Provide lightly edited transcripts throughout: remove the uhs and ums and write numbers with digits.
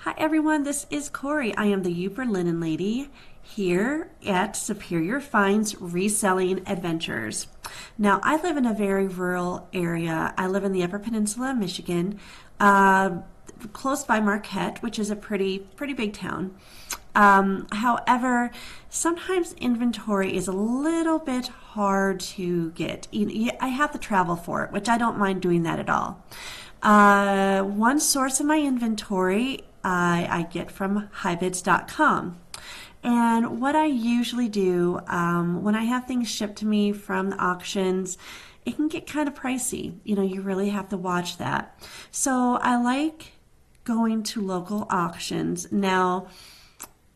Hi everyone, this is Corey. I am the Uper Linen Lady here at Superior Finds Reselling Adventures. Now, I live in a very rural area. I live in the Upper Peninsula of Michigan, close by Marquette, which is a pretty big town. However, sometimes inventory is a little bit hard to get. I have to travel for it, which I don't mind doing that at all. One source of my inventory I get from highbids.com. And what I usually do when I have things shipped to me from the auctions, it can get kind of pricey. You really have to watch that. So I like going to local auctions. Now,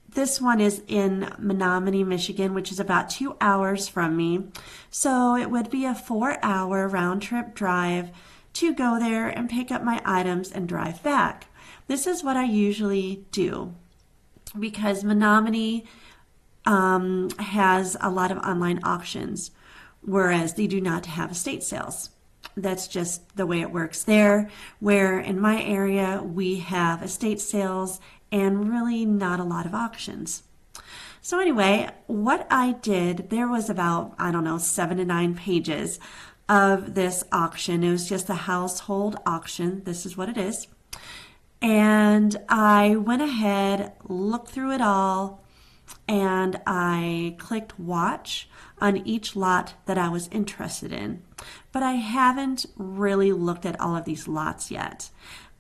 this one is in Menominee, Michigan, which is about 2 hours from me. So it would be a 4-hour round trip drive to go there and pick up my items and drive back. This is what I usually do because Menominee has a lot of online auctions, whereas they do not have estate sales. That's just the way it works there, where in my area we have estate sales and really not a lot of auctions. So anyway, what I did, there was about, 7 to 9 pages of this auction. It was just a household auction. This is what it is. And I went ahead, looked through it all, and I clicked watch on each lot that I was interested in. But I haven't really looked at all of these lots yet.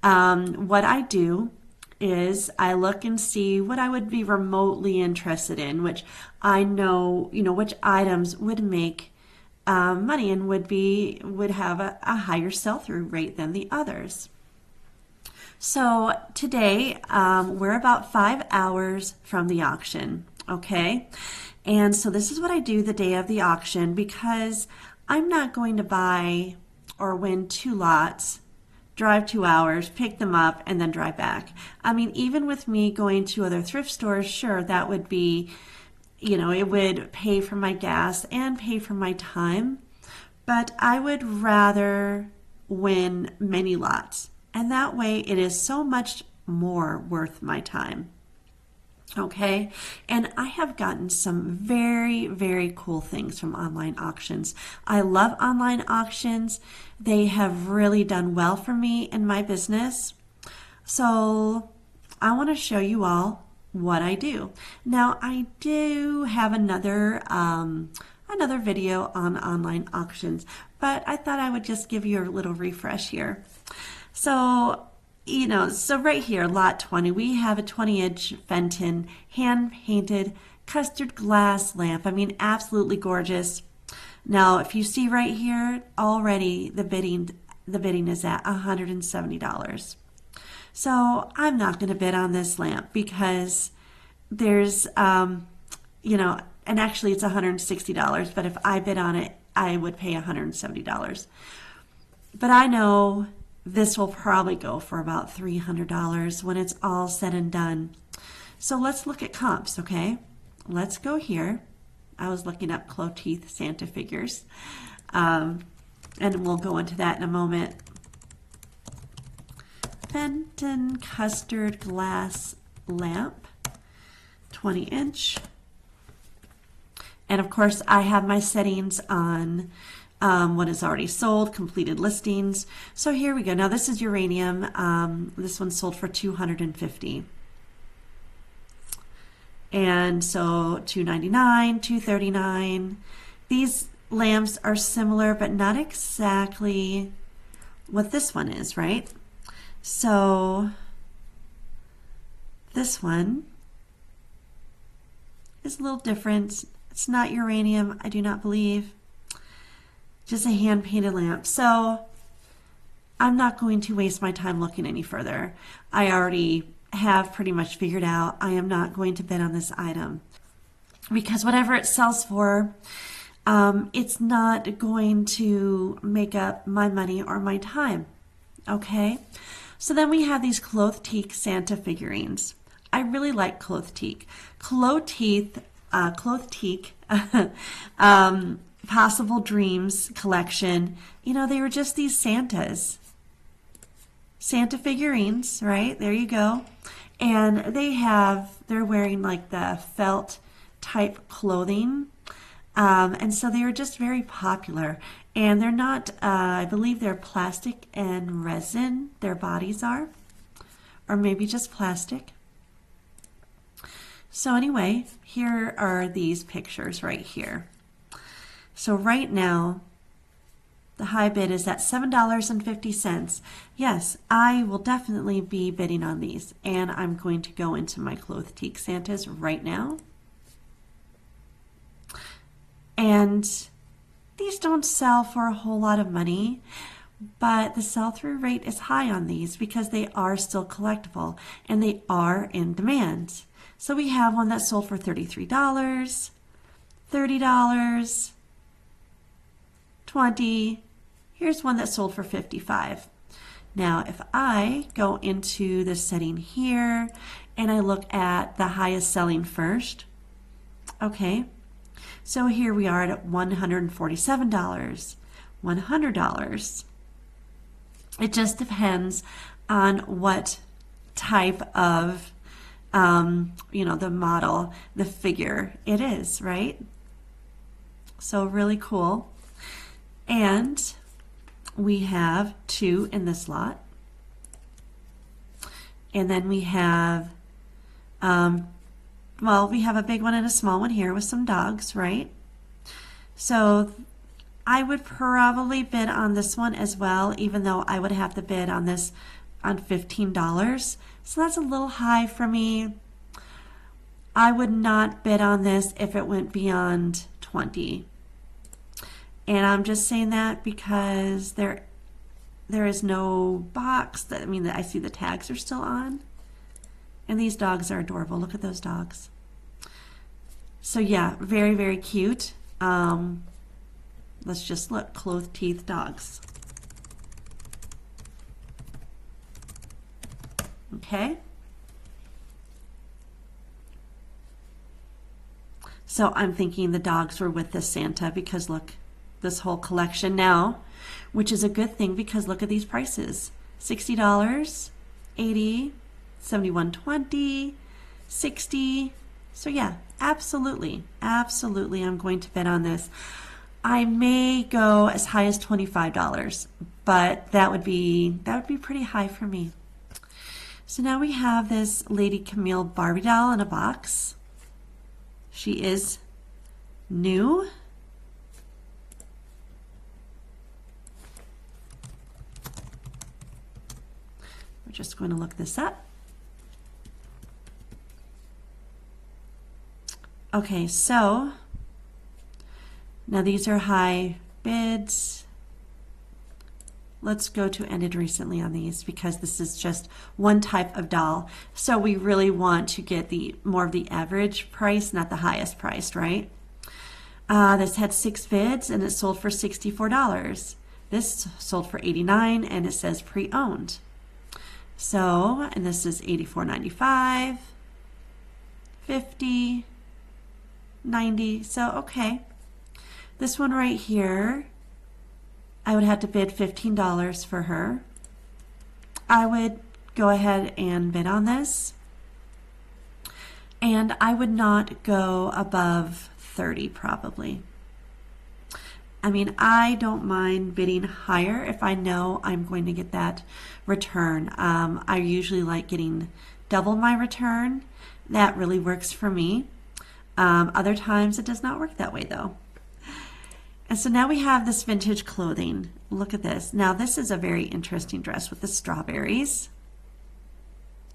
What I do is I look and see what I would be remotely interested in, which I know, which items would make money and would have a higher sell-through rate than the others. So today we're about 5 hours from the auction, okay? And so this is what I do the day of the auction because I'm not going to buy or win 2 lots, drive 2 hours, pick them up, and then drive back. I mean, even with me going to other thrift stores, sure, that would be, it would pay for my gas and pay for my time, but I would rather win many lots. And that way it is so much more worth my time. Okay, and I have gotten some very cool things from online auctions. I love online auctions. They have really done well for me in my business. So I want to show you all what I do. Now I do have another video on online auctions, but I thought I would just give you a little refresh here. So right here, lot 20, we have a 20-inch Fenton hand-painted custard glass lamp. I mean, absolutely gorgeous. Now, if you see right here, already the bidding is at $170. So I'm not going to bid on this lamp because there's, and actually it's $160, but if I bid on it, I would pay $170. But I know this will probably go for about $300 when it's all said and done. So let's look at comps, okay? Let's go here. I was looking up Cloteeth Santa figures, and we'll go into that in a moment. Fenton custard glass lamp, 20-inch. And of course, I have my settings on what is already sold, completed listings. So here we go. Now this is uranium. This one's sold for $250. And so $299, $239. These lamps are similar, but not exactly what this one is, right? So this one is a little different. It's not uranium, I do not believe. Just a hand-painted lamp. So I'm not going to waste my time looking any further. I already have pretty much figured out I am not going to bid on this item because whatever it sells for, it's not going to make up my money or my time. Okay? So then we have these Cloteeth Santa figurines. I really like Cloteeth. Cloteeth Possible Dreams collection, they were just these Santa figurines, right? There you go. And they're wearing like the felt type clothing. And so they are just very popular. And they're not, I believe they're plastic and resin, their bodies are, or maybe just plastic. So anyway, here are these pictures right here. So right now, the high bid is at $7.50. Yes, I will definitely be bidding on these. And I'm going to go into my Clothtique Santas right now. And these don't sell for a whole lot of money, but the sell-through rate is high on these because they are still collectible and they are in demand. So we have one that sold for $33, $30, $20. Here's one that sold for $55. Now, if I go into the setting here and I look at the highest selling first, okay, so here we are at $147, $100. It just depends on what type of, the model, the figure it is, right? So really cool. And we have 2 in this lot. And then we have, we have a big one and a small one here with some dogs, right? So I would probably bid on this one as well, even though I would have to bid on this on $15. So that's a little high for me. I would not bid on this if it went beyond $20. And I'm just saying that because there is no box. I see the tags are still on. And these dogs are adorable. Look at those dogs. So yeah, very, very cute. Let's just look, clothed teeth dogs. Okay. So I'm thinking the dogs were with this Santa because look, this whole collection now, which is a good thing because look at these prices. $60, $80, $71.20, $60. So yeah, absolutely, absolutely I'm going to bid on this. I may go as high as $25, but that would be pretty high for me. So now we have this Lady Camille Barbie doll in a box. She is new. We're just going to look this up. Okay, so now these are high bids. Let's go to ended recently on these because this is just one type of doll. So we really want to get more of the average price, not the highest priced, right? This had 6 bids and it sold for $64. This sold for $89 and it says pre-owned. So, and this is $84.95, $50, $90. So, okay. This one right here, I would have to bid $15 for her. I would go ahead and bid on this. And I would not go above 30 probably. I mean, I don't mind bidding higher if I know I'm going to get that return. I usually like getting double my return. That really works for me. Other times it does not work that way though. And so now we have this vintage clothing. Look at this. Now this is a very interesting dress with the strawberries.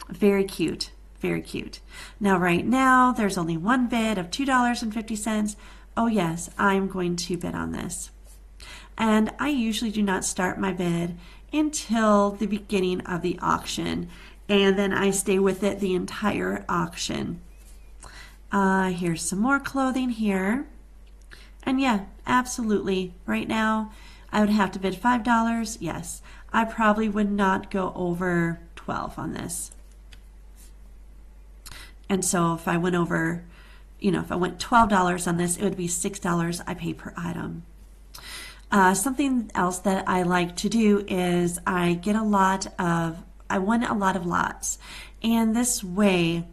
Very cute, very cute. Now right now there's only one bid of $2.50. Oh yes, I'm going to bid on this. And I usually do not start my bid until the beginning of the auction. And then I stay with it the entire auction. Here's some more clothing here. And yeah, absolutely. Right now, I would have to bid $5. Yes, I probably would not go over 12 on this. And so if I went over, if I went $12 on this, it would be $6 I pay per item. Something else that I like to do is I get a lot of I won a lot of lots. And this way,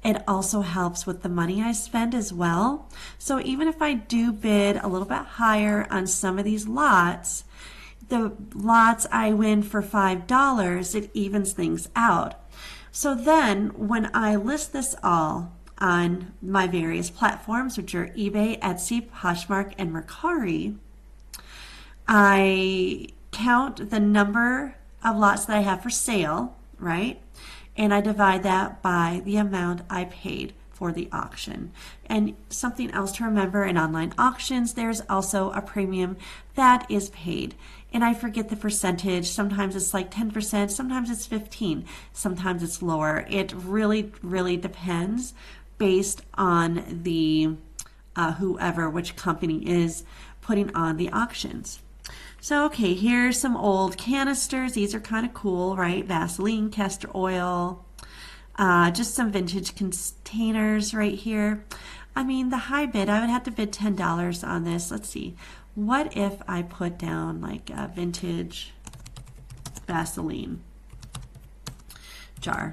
it also helps with the money I spend as well. So even if I do bid a little bit higher on some of these lots, the lots I win for $5, it evens things out. So then when I list this all on my various platforms, which are eBay, Etsy, Poshmark, and Mercari, I count the number of lots that I have for sale, right? And I divide that by the amount I paid for the auction. And something else to remember in online auctions, there's also a premium that is paid. And I forget the percentage. Sometimes it's like 10%, sometimes it's 15, sometimes it's lower. It really, really depends based on the which company is putting on the auctions. So, okay, here's some old canisters. These are kind of cool, right? Vaseline, castor oil, just some vintage containers right here. I mean, the high bid, I would have to bid $10 on this. Let's see. What if I put down like a vintage Vaseline jar?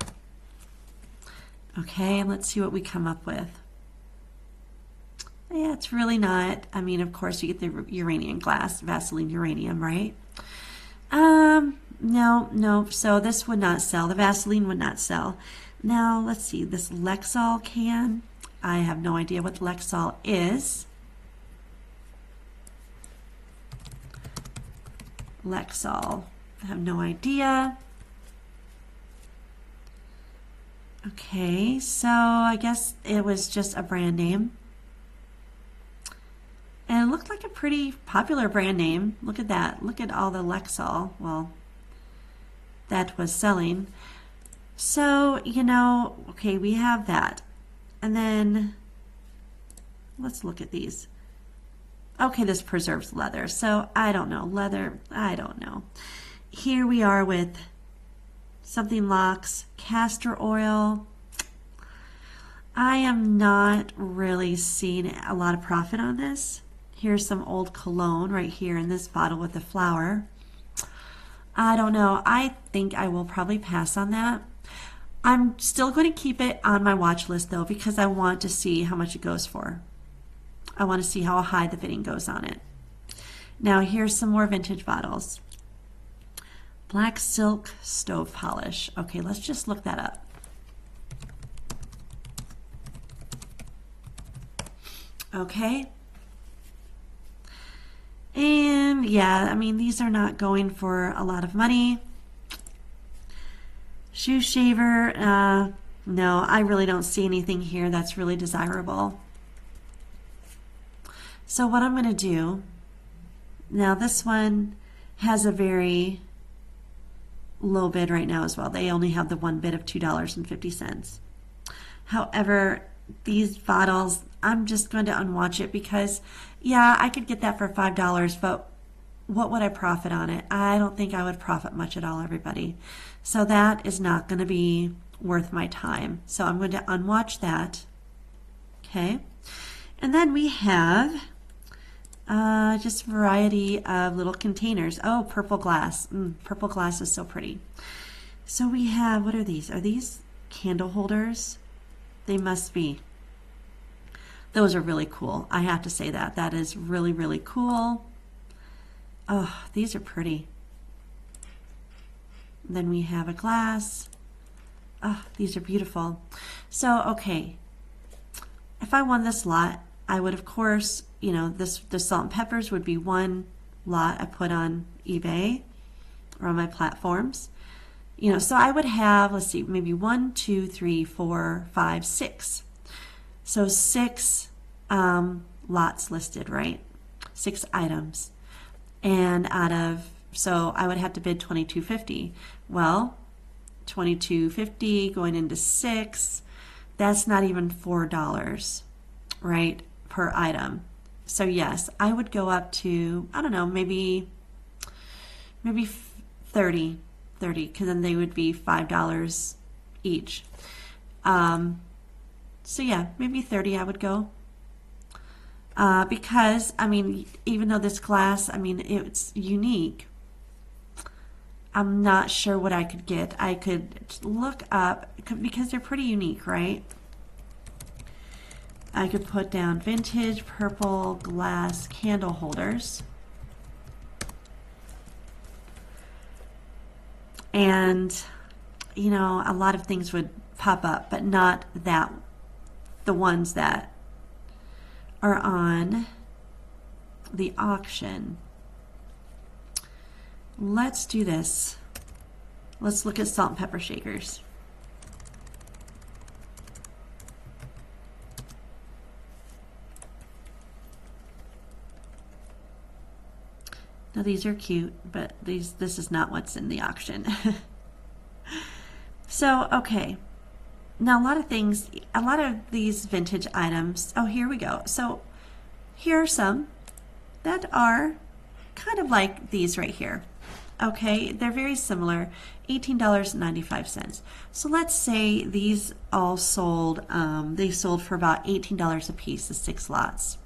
Okay, and let's see what we come up with. Yeah, it's really not. I mean, of course, you get the uranium glass, Vaseline uranium, right? No. So this would not sell. The Vaseline would not sell. Now, let's see. This Lexol can. I have no idea what Lexol is. Lexol. I have no idea. Okay, so I guess it was just a brand name. And it looked like a pretty popular brand name. Look at that. Look at all the Lexol. Well, that was selling. So, okay, we have that. And then let's look at these. Okay, this preserves leather. So I don't know. Leather, I don't know. Here we are with something locks, castor oil. I am not really seeing a lot of profit on this. Here's some old cologne right here in this bottle with the flower. I don't know. I think I will probably pass on that. I'm still going to keep it on my watch list though because I want to see how much it goes for. I want to see how high the bidding goes on it. Now here's some more vintage bottles. Black silk stove polish. Okay, let's just look that up. Okay. And yeah, I mean, these are not going for a lot of money. Shoe shaver, no, I really don't see anything here that's really desirable. So what I'm going to do, now this one has a very low bid right now as well. They only have the one bid of $2.50. However, these bottles, I'm just going to unwatch it because, yeah, I could get that for $5, but what would I profit on it? I don't think I would profit much at all, everybody. So that is not going to be worth my time. So I'm going to unwatch that. Okay. And then we have just a variety of little containers. Oh, purple glass. Purple glass is so pretty. So we have, what are these? Are these candle holders? They must be. Those are really cool. I have to say that. That is really, really cool. Oh, these are pretty. Then we have a glass. Oh, these are beautiful. So, okay. If I won this lot, I would, of course, the salt and peppers would be one lot I put on eBay or on my platforms. So I would have, let's see, maybe 1, 2, 3, 4, 5, 6. So 6 lots listed, right? 6 items. And so I would have to bid $22.50. Well, $22.50 going into 6, that's not even $4, right, per item. So yes, I would go up to, I don't know, maybe 30, because then they would be $5 each. So yeah, maybe 30 I would go. Because, I mean, even though this glass, I mean, it's unique, I'm not sure what I could get. I could look up, because they're pretty unique, right? I could put down vintage purple glass candle holders. And, you know, a lot of things would pop up, but not the ones that are on the auction. Let's do this. Let's look at salt and pepper shakers. Now these are cute, but this is not what's in the auction. So, okay. Now a lot of these vintage items, oh, here we go. So here are some that are kind of like these right here. Okay, they're very similar, $18.95. So let's say these all sold, they sold for about $18 a piece, the 6 lots.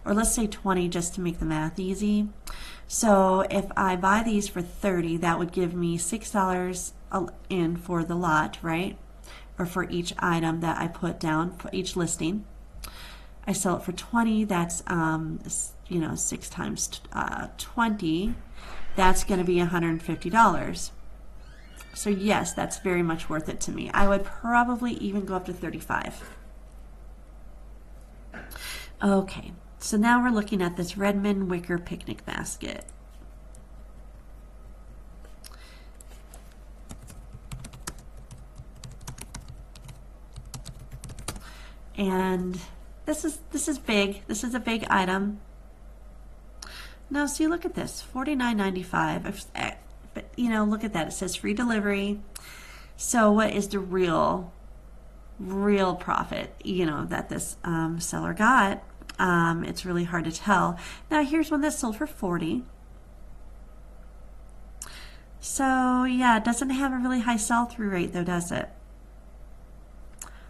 Or let's say 20 just to make the math easy. So if I buy these for 30, that would give me $6 in for the lot, right? Or for each item that I put down for each listing. I sell it for 20, that's, you know, 6 times 20, that's going to be $150. So yes, that's very much worth it to me. I would probably even go up to 35. Okay, so now we're looking at this Redmond wicker picnic basket. And this is big. This is a big item. Now see, look at this, $49.95. But you know, look at that. It says free delivery. So what is the real profit, you know, that this seller got? It's really hard to tell. Now here's one that sold for 40. So yeah, it doesn't have a really high sell-through rate though, does it?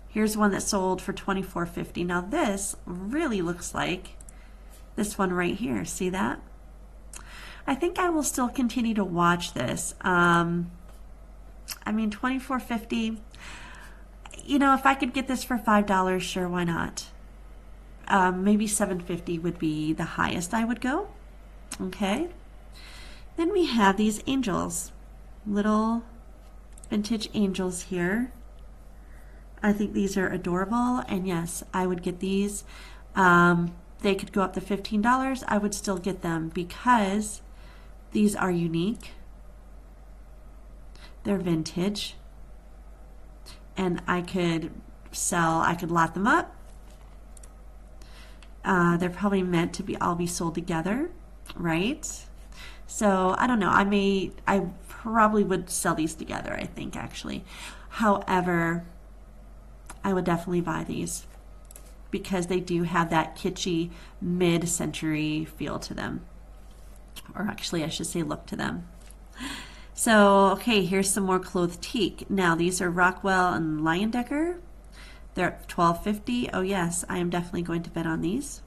Here's one that sold for $24.50. Now this really looks like this one right here. See that? I think I will still continue to watch this. I mean, $24.50. You know, if I could get this for $5, sure, why not? Maybe $7.50 would be the highest I would go. Okay. Then we have these angels, little vintage angels here. I think these are adorable, and yes, I would get these. They could go up to $15. I would still get them because these are unique. They're vintage, and I could lot them up. They're probably meant to all be sold together, right? So I don't know. I probably would sell these together, I think, actually. However, I would definitely buy these because they do have that kitschy mid-century feel to them. Or actually, I should say look to them. So, okay, here's some more clothed teak. Now, these are Rockwell and Leyendecker. They're at $12.50. Oh yes, I am definitely going to bet on these.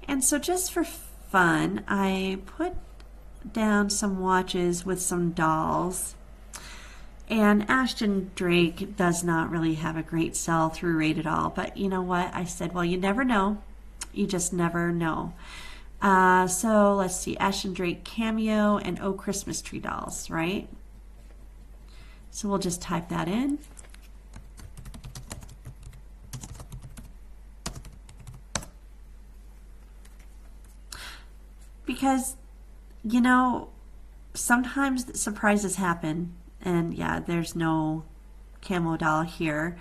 And so just for fun, I put down some watches with some dolls. And Ashton Drake does not really have a great sell-through rate at all. But you know what? I said, well, you never know. You just never know. So let's see. Ashton Drake Cameo and Oh Christmas Tree dolls, right? So we'll just type that in. Because, you know, sometimes surprises happen. And yeah, there's no camo doll here.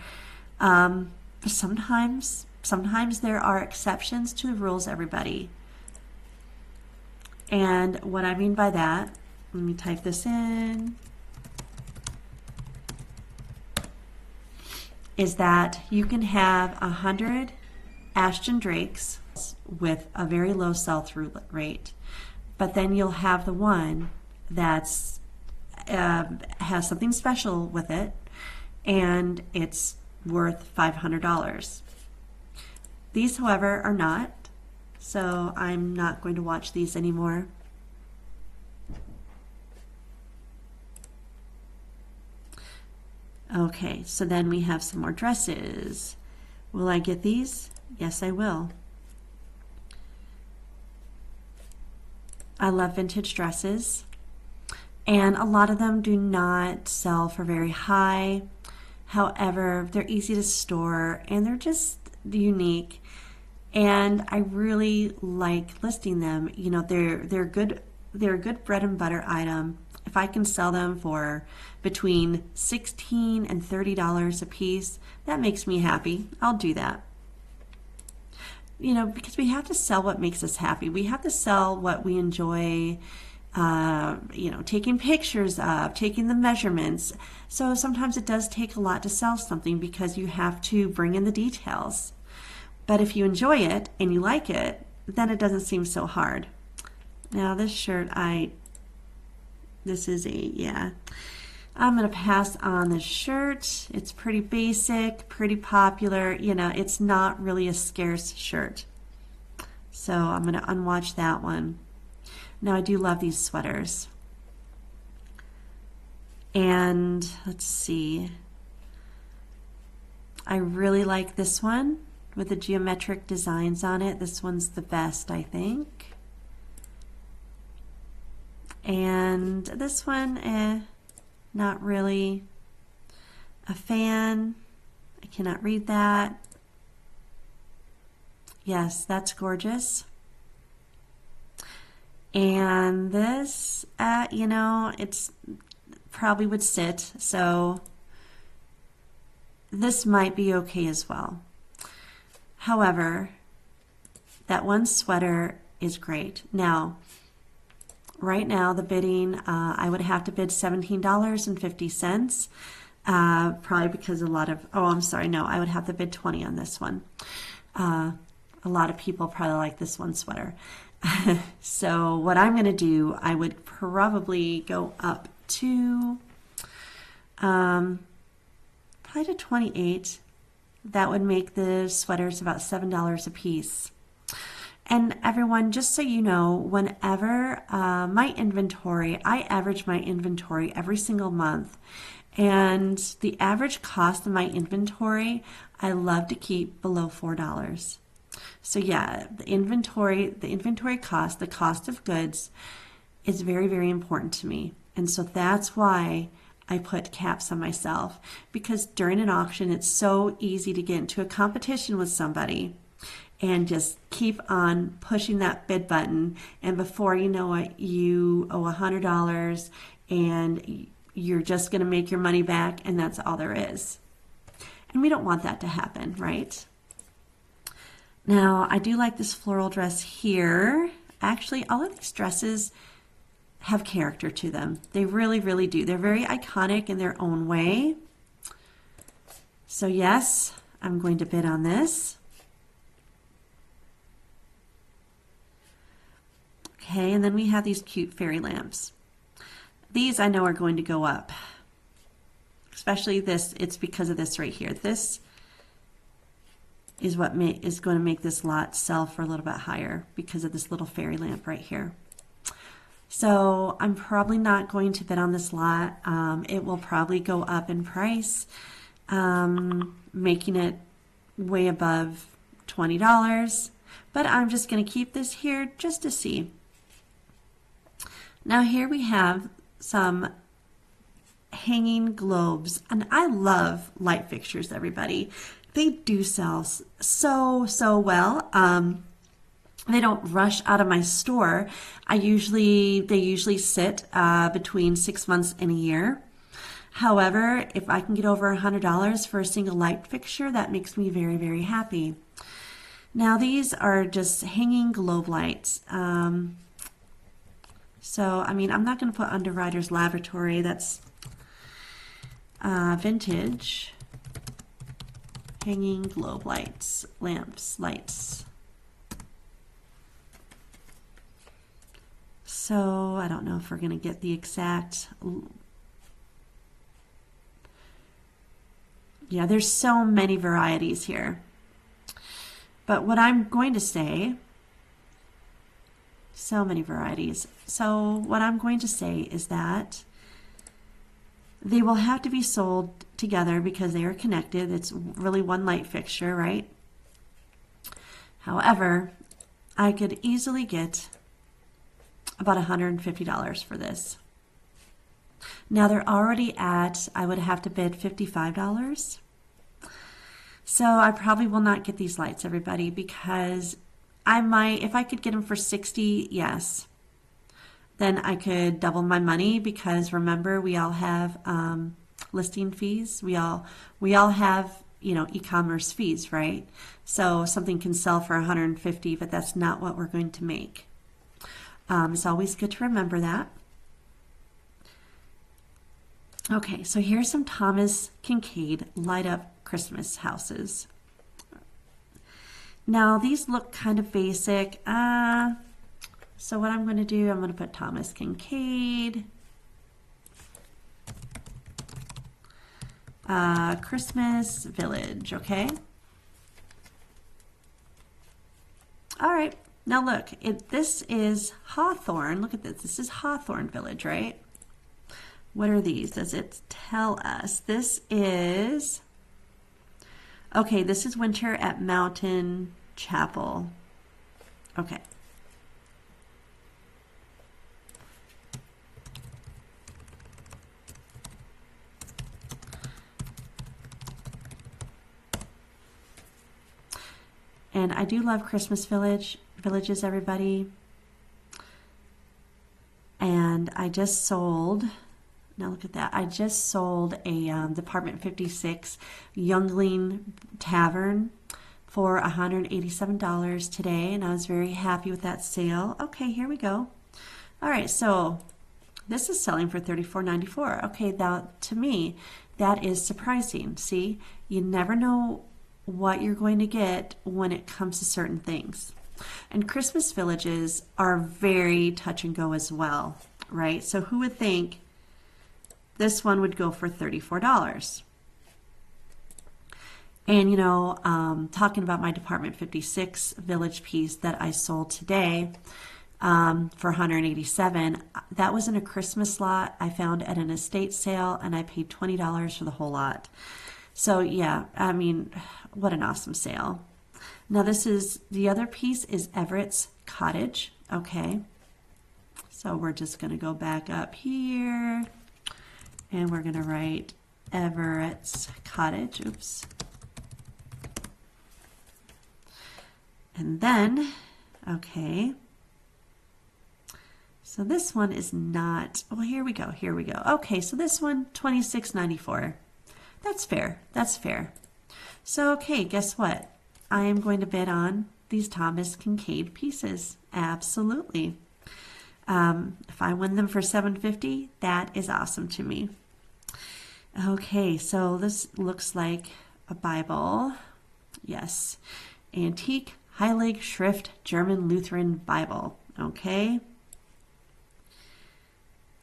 Sometimes there are exceptions to the rules, everybody. And what I mean by that, let me type this in, is that you can have 100 Ashton Drakes with a very low sell-through rate, but then you'll have the one that's has something special with it, and it's worth $500. These, however, are not, so I'm not going to watch these anymore. Okay, so then we have some more dresses. Will I get these? Yes, I will. I love vintage dresses, and a lot of them do not sell for very high. However, they're easy to store and they're just unique. And I really like listing them. You know, they're a good bread and butter item. If I can sell them for between $16 and $30 a piece, that makes me happy. I'll do that. You know, because we have to sell what makes us happy. We have to sell what we enjoy, you know, taking pictures of, taking the measurements. So sometimes it does take a lot to sell something because you have to bring in the details. But if you enjoy it and you like it, then it doesn't seem so hard. Now this shirt, this is yeah. I'm going to pass on this shirt. It's pretty basic, pretty popular. You know, it's not really a scarce shirt. So I'm going to unwatch that one. Now I do love these sweaters. And let's see. I really like this one with the geometric designs on it. This one's the best, I think. And this one, not really a fan. I cannot read that. Yes, that's gorgeous. And this, you know, it's probably would sit, so this might be okay as well. However, that one sweater is great. Now, right now, the bidding, I would have to bid $17.50, probably because a lot of, oh, I'm sorry, no, I would have to bid $20 on this one. A lot of people probably like this one sweater. So what I'm going to do, I would probably go up to, probably to 28. That would make the sweaters about $7 a piece. And everyone, just so you know, whenever my inventory, I average my inventory every single month. And the average cost of my inventory, I love to keep below $4. So yeah, the inventory cost, the cost of goods is very, very important to me. And so that's why I put caps on myself, because during an auction, it's so easy to get into a competition with somebody and just keep on pushing that bid button. And before you know it, you owe $100 and you're just going to make your money back, and that's all there is. And we don't want that to happen, right? Now, I do like this floral dress here. Actually, all of these dresses have character to them. They really, really do. They're very iconic in their own way. So yes, I'm going to bid on this. Okay, and then we have these cute fairy lamps. These I know are going to go up. Especially this, it's because of this right here. This is what is going to make this lot sell for a little bit higher because of this little fairy lamp right here. So I'm probably not going to bid on this lot. It will probably go up in price, making it way above $20. But I'm just going to keep this here just to see. Now here we have some hanging globes, and I love light fixtures, everybody. They do sell so well. They don't rush out of my store. They usually sit between 6 months and a year. However, if I can get over $100 for a single light fixture, that makes me very, very happy. Now these are just hanging globe lights. So, I mean, I'm not going to put Underwriter's Laboratory. That's vintage hanging globe lights, lights. So I don't know if we're going to get the exact. Yeah, there's so many varieties here. But what I'm going to say, so many varieties. So what I'm going to say is that they will have to be sold together because they are connected. It's really one light fixture, right? However, I could easily get about $150 for this. Now they're already at, I would have to bid $55. So I probably will not get these lights, everybody, because I might, if I could get them for 60, yes. Then I could double my money because remember, we all have listing fees. We all have, e-commerce fees, right? So something can sell for 150, but that's not what we're going to make. It's always good to remember that. Okay, so here's some Thomas Kincaid light up Christmas houses. Now these look kind of basic. So what I'm going to do, I'm going to put Thomas Kincaid. Christmas Village, okay? All right, now look, this is Hawthorne. Look at this. This is Hawthorne Village, right? What are these? Does it tell us? This is, okay, this is Winter at Mountain Chapel. Okay. And I do love Christmas villages, everybody. And I just sold, now look at that. I just sold a Department 56 Youngling Tavern for $187 today, and I was very happy with that sale. Okay, here we go. All right, so this is selling for $34.94. Okay, now to me, that is surprising. See, you never know what you're going to get when it comes to certain things. And Christmas villages are very touch and go as well, right? So who would think this one would go for $34? And talking about my Department 56 village piece that I sold today for $187, that was in a Christmas lot I found at an estate sale, and I paid $20 for the whole lot. So yeah, I mean, what an awesome sale. Now the other piece is Everett's Cottage, okay? So we're just gonna go back up here and we're gonna write Everett's Cottage, oops. And then, okay, so this one is not, well, here we go. Okay, so this one, $26.94. That's fair. That's fair. So, okay, guess what? I am going to bid on these Thomas Kincaid pieces. Absolutely. If I win them for $7.50, that is awesome to me. Okay, so this looks like a Bible. Yes. Antique Heilig Schrift German Lutheran Bible. Okay.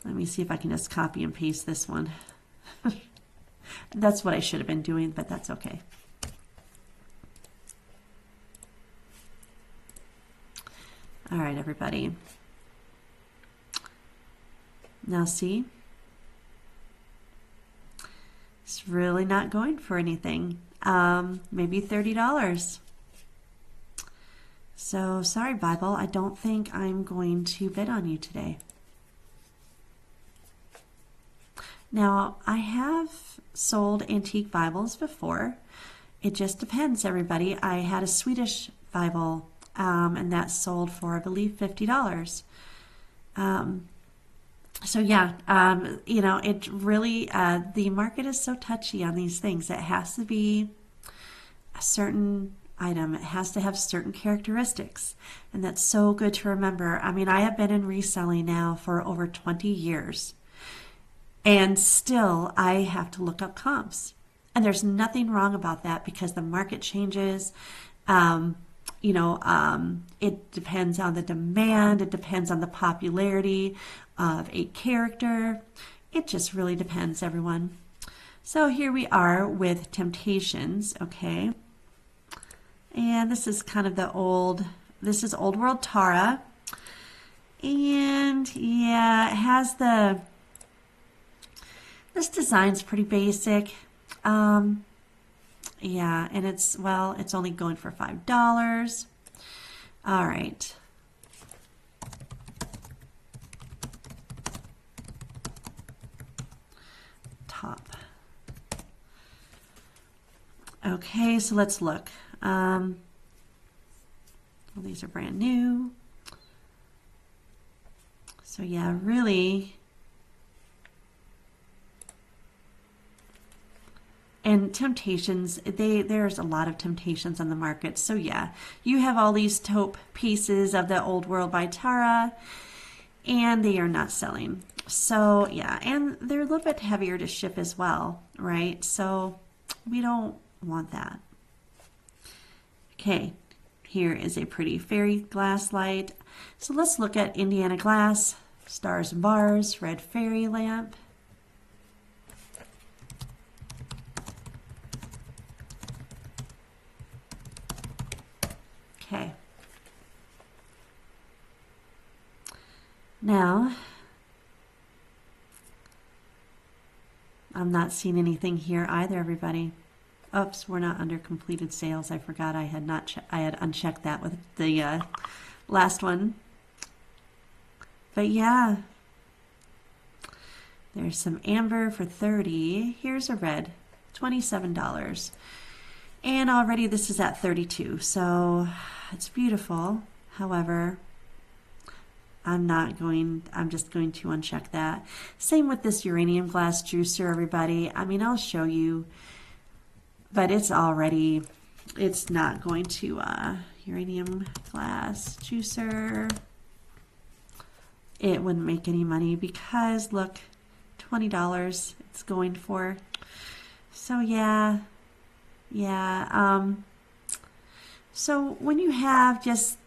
Let me see if I can just copy and paste this one. That's what I should have been doing, but that's okay. All right, everybody. Now see, it's really not going for anything. Maybe $30. So sorry, Bible, I don't think I'm going to bid on you today. Now, I have sold antique Bibles before. It just depends, everybody. I had a Swedish Bible, and that sold for, I believe, $50. So yeah, it really, the market is so touchy on these things. It has to be a certain item. It has to have certain characteristics. And that's so good to remember. I mean, I have been in reselling now for over 20 years. And still, I have to look up comps. And there's nothing wrong about that because the market changes. It depends on the demand. It depends on the popularity of a character. It just really depends, everyone. So here we are with Temptations, okay? And this is kind of this is Old World Tara. And yeah, it has this design's pretty basic. Yeah, and it's, well, it's only going for $5. All right. Top. Okay, so let's look. Well, these are brand new. So yeah, really. And temptations, there's a lot of temptations on the market. So yeah, you have all these taupe pieces of the Old World by Tara, and they are not selling. So yeah, and they're a little bit heavier to ship as well, right? So we don't want that. Okay, here is a pretty fairy glass light. So let's look at Indiana glass, stars and bars, red fairy lamp. Okay. Now, I'm not seeing anything here either, everybody. Oops, we're not under completed sales. I forgot I had not I had unchecked that with the last one. But yeah, there's some amber for $30. Here's a red, $27. And already this is at 32, so it's beautiful. However, I'm just going to uncheck that. Same with this uranium glass juicer, everybody. I mean, I'll show you, but it's not going to, uranium glass juicer. It wouldn't make any money because look, $20 it's going for. So yeah. So when you have just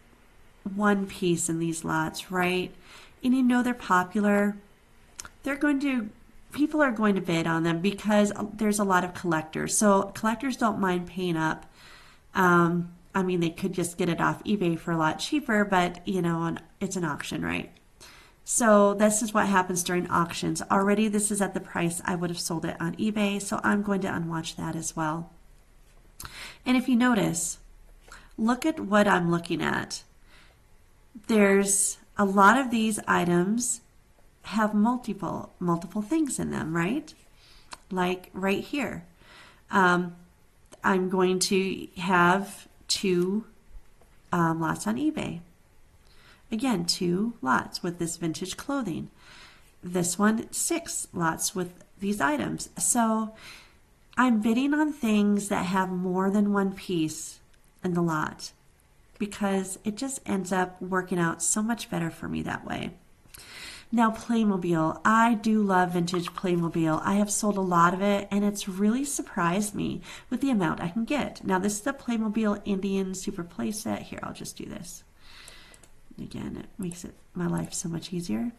one piece in these lots, right, and you know they're popular, people are going to bid on them because there's a lot of collectors. So collectors don't mind paying up. I mean, they could just get it off eBay for a lot cheaper, but it's an auction, right? So this is what happens during auctions. Already this is at the price I would have sold it on eBay, so I'm going to unwatch that as well. And if you notice, look at what I'm looking at. There's a lot of these items have multiple things in them, right? Like right here. I'm going to have 2 lots on eBay. Again, 2 lots with this vintage clothing. This one, 6 lots with these items. So I'm bidding on things that have more than one piece in the lot because it just ends up working out so much better for me that way. Now, Playmobil. I do love vintage Playmobil. I have sold a lot of it, and it's really surprised me with the amount I can get. Now, this is the Playmobil Indian Super Play Set. Here, I'll just do this. Again, it makes my life so much easier.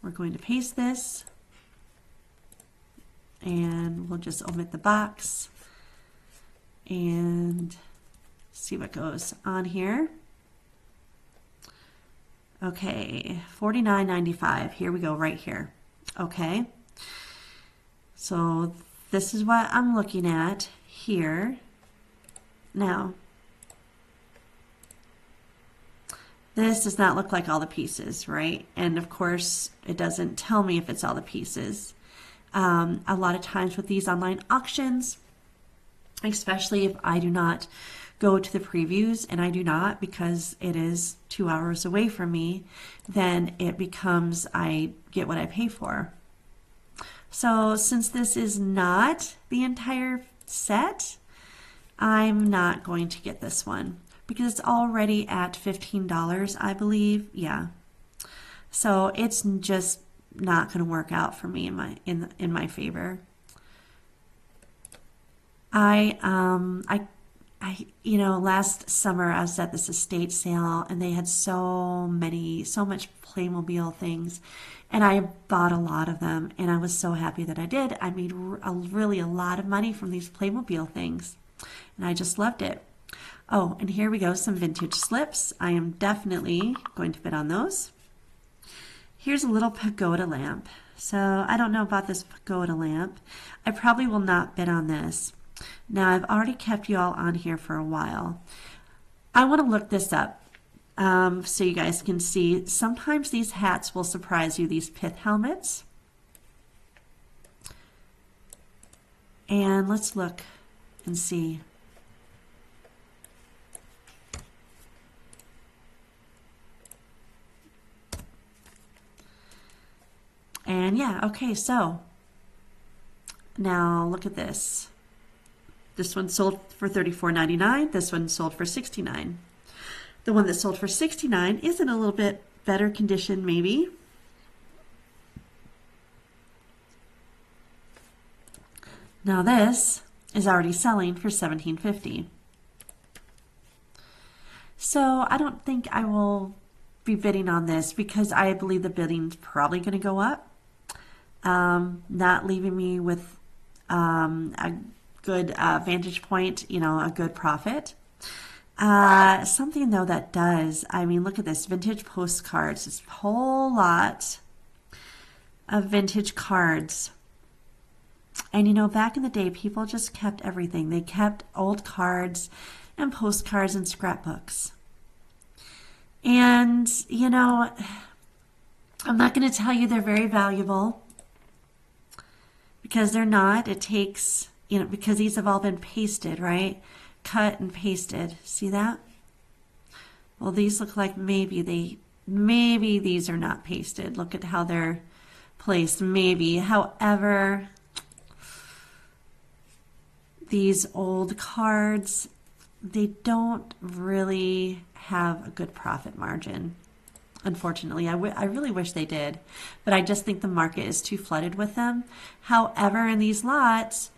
We're going to paste this, and we'll just omit the box and see what goes on here. Okay, $49.95. Here we go, right here. Okay, so this is what I'm looking at here. Now, this does not look like all the pieces, right? And of course, it doesn't tell me if it's all the pieces. A lot of times with these online auctions, especially if I do not go to the previews, and I do not because it is 2 hours away from me, then it becomes I get what I pay for. So since this is not the entire set, I'm not going to get this one because it's already at $15, I believe. Yeah. So it's just not going to work out for me in my favor. Last summer I was at this estate sale and they had so much Playmobil things, and I bought a lot of them, and I was so happy that I did. I made really a lot of money from these Playmobil things, and I just loved it. Oh, and here we go, some vintage slips. I am definitely going to bid on those. Here's a little pagoda lamp. So I don't know about this pagoda lamp. I probably will not bid on this. Now I've already kept you all on here for a while. I want to look this up so you guys can see. Sometimes these hats will surprise you, these pith helmets. And let's look and see. And yeah, okay, so now look at this. This one sold for $34.99. This one sold for $69. The one that sold for $69 is in a little bit better condition, maybe. Now this is already selling for $17.50. So I don't think I will be bidding on this because I believe the bidding's probably going to go up, not leaving me with a good vantage point, you know, a good profit. Something though that does, I mean, look at this, vintage postcards. This whole lot of vintage cards. And you know, back in the day, people just kept everything. They kept old cards and postcards and scrapbooks. And, you know, I'm not going to tell you they're very valuable because they're not. It takes, you know, because these have all been pasted, right? Cut and pasted. See that? Well, these look like maybe these are not pasted. Look at how they're placed. Maybe. However, these old cards, they don't really have a good profit margin. Unfortunately, I really wish they did, but I just think the market is too flooded with them. However, in these lots,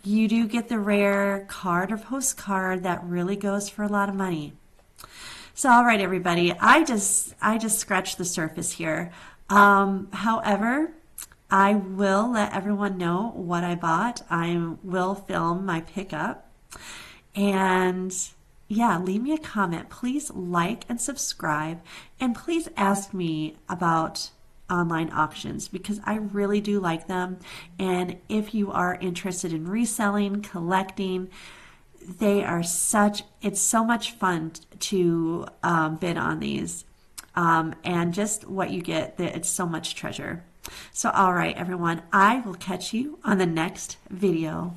you do get the rare card or postcard that really goes for a lot of money. So, all right, everybody, I just scratched the surface here. However, I will let everyone know what I bought. I will film my pickup. And yeah, leave me a comment. Please like and subscribe. And please ask me about online auctions because I really do like them. And if you are interested in reselling, collecting, it's so much fun to bid on these. And just what you get, it's so much treasure. So, all right, everyone, I will catch you on the next video.